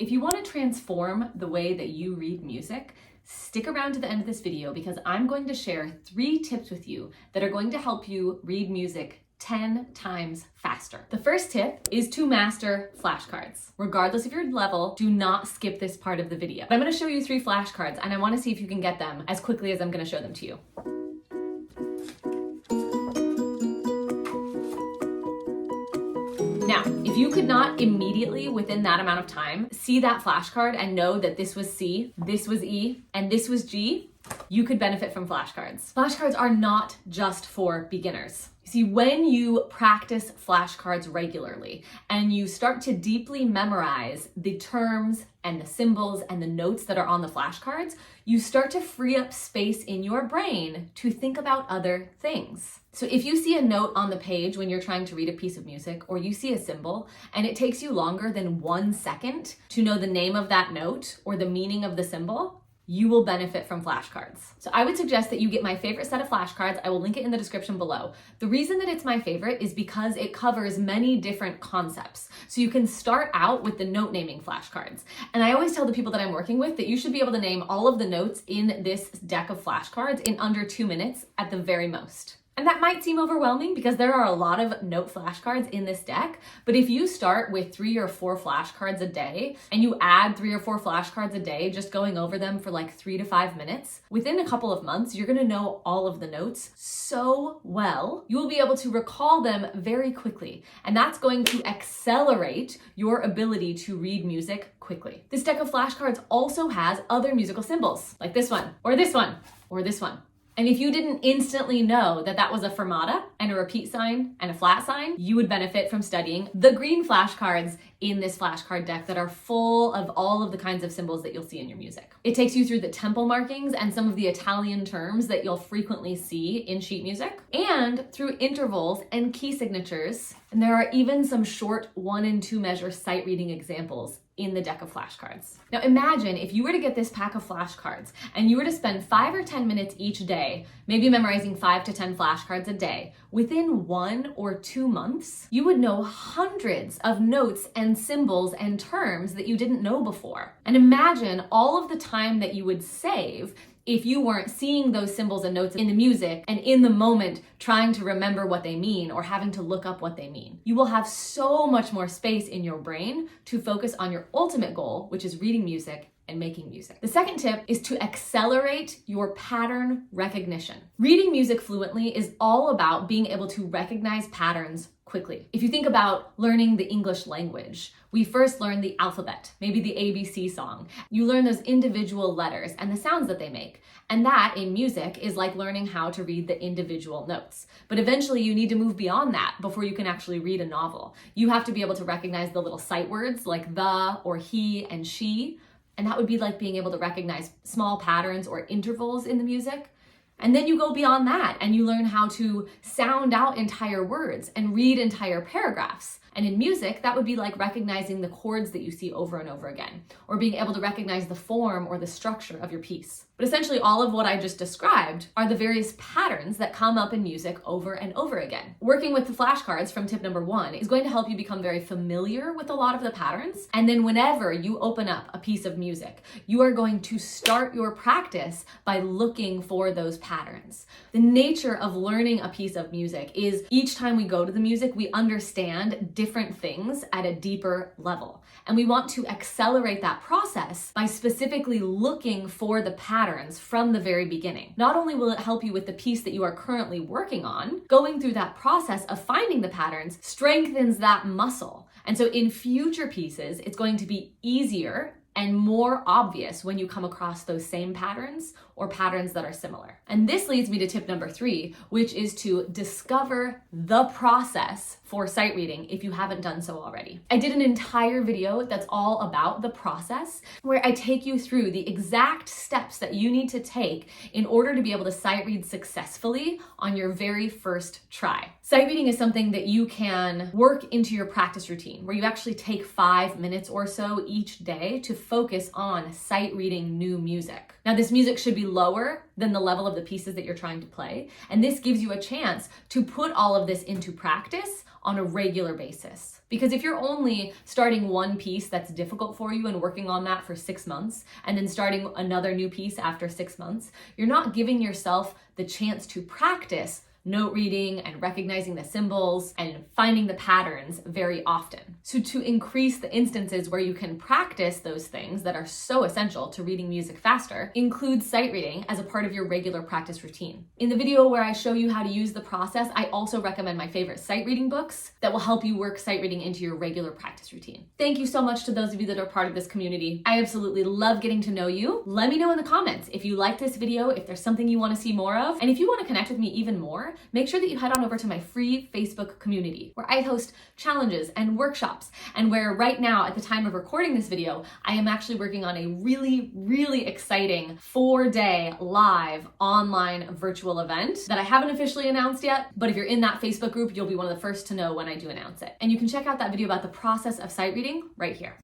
If you want to transform the way that you read music, stick around to the end of this video because I'm going to share 3 tips with you that are going to help you read music 10 times faster. The first tip is to master flashcards. Regardless of your level, do not skip this part of the video. I'm going to show you 3 flashcards and I want to see if you can get them as quickly as I'm going to show them to you. Now, if you could not immediately within that amount of time see that flashcard and know that this was C, this was E, and this was G, you could benefit from flashcards. Flashcards are not just for beginners. You see, when you practice flashcards regularly and you start to deeply memorize the terms and the symbols and the notes that are on the flashcards, you start to free up space in your brain to think about other things. So if you see a note on the page when you're trying to read a piece of music, or you see a symbol and it takes you longer than 1 second to know the name of that note or the meaning of the symbol, you will benefit from flashcards. So I would suggest that you get my favorite set of flashcards. I will link it in the description below. The reason that it's my favorite is because it covers many different concepts. So you can start out with the note naming flashcards. And I always tell the people that I'm working with that you should be able to name all of the notes in this deck of flashcards in under 2 minutes at the very most. And that might seem overwhelming because there are a lot of note flashcards in this deck, but if you start with 3 or 4 flashcards a day and you add 3 or 4 flashcards a day, just going over them for like 3 to 5 minutes, within a couple of months, you're gonna know all of the notes so well, you will be able to recall them very quickly. And that's going to accelerate your ability to read music quickly. This deck of flashcards also has other musical symbols, like this one, or this one, or this one. And if you didn't instantly know that that was a fermata and a repeat sign and a flat sign, you would benefit from studying the green flashcards in this flashcard deck that are full of all of the kinds of symbols that you'll see in your music. It takes you through the tempo markings and some of the Italian terms that you'll frequently see in sheet music, and through intervals and key signatures. And there are even some short 1 and 2 measure sight reading examples in the deck of flashcards. Now imagine if you were to get this pack of flashcards and you were to spend 5 or 10 minutes each day, maybe memorizing 5 to 10 flashcards a day. Within 1 or 2 months, you would know hundreds of notes and symbols and terms that you didn't know before. And imagine all of the time that you would save if you weren't seeing those symbols and notes in the music and in the moment trying to remember what they mean or having to look up what they mean. You will have so much more space in your brain to focus on your ultimate goal, which is reading music and making music. The second tip is to accelerate your pattern recognition. Reading music fluently is all about being able to recognize patterns quickly. If you think about learning the English language, we first learn the alphabet, maybe the ABC song. You learn those individual letters and the sounds that they make. And that in music is like learning how to read the individual notes. But eventually you need to move beyond that before you can actually read a novel. You have to be able to recognize the little sight words like the or he and she. And that would be like being able to recognize small patterns or intervals in the music. And then you go beyond that and you learn how to sound out entire words and read entire paragraphs. And in music, that would be like recognizing the chords that you see over and over again, or being able to recognize the form or the structure of your piece. But essentially all of what I just described are the various patterns that come up in music over and over again. Working with the flashcards from tip number 1 is going to help you become very familiar with a lot of the patterns. And then whenever you open up a piece of music, you are going to start your practice by looking for those patterns. The nature of learning a piece of music is each time we go to the music, we understand different things at a deeper level. And we want to accelerate that process by specifically looking for the patterns from the very beginning. Not only will it help you with the piece that you are currently working on, going through that process of finding the patterns strengthens that muscle. And so in future pieces, it's going to be easier and more obvious when you come across those same patterns or patterns that are similar. And this leads me to tip number 3, which is to discover the process for sight reading if you haven't done so already. I did an entire video that's all about the process where I take you through the exact steps that you need to take in order to be able to sight read successfully on your very first try. Sight reading is something that you can work into your practice routine where you actually take 5 minutes or so each day to focus on sight reading new music. Now, this music should be lower than the level of the pieces that you're trying to play, and this gives you a chance to put all of this into practice on a regular basis. Because if you're only starting one piece that's difficult for you and working on that for 6 months, and then starting another new piece after 6 months, you're not giving yourself the chance to practice note reading and recognizing the symbols and finding the patterns very often. So to increase the instances where you can practice those things that are so essential to reading music faster, include sight reading as a part of your regular practice routine. In the video where I show you how to use the process, I also recommend my favorite sight reading books that will help you work sight reading into your regular practice routine. Thank you so much to those of you that are part of this community. I absolutely love getting to know you. Let me know in the comments if you like this video, if there's something you want to see more of, and if you want to connect with me even more, make sure that you head on over to my free Facebook community where I host challenges and workshops, and where right now at the time of recording this video, I am actually working on a really exciting 4-day live online virtual event that I haven't officially announced yet, but if you're in that Facebook group, you'll be one of the first to know when I do announce it. And you can check out that video about the process of sight reading right here.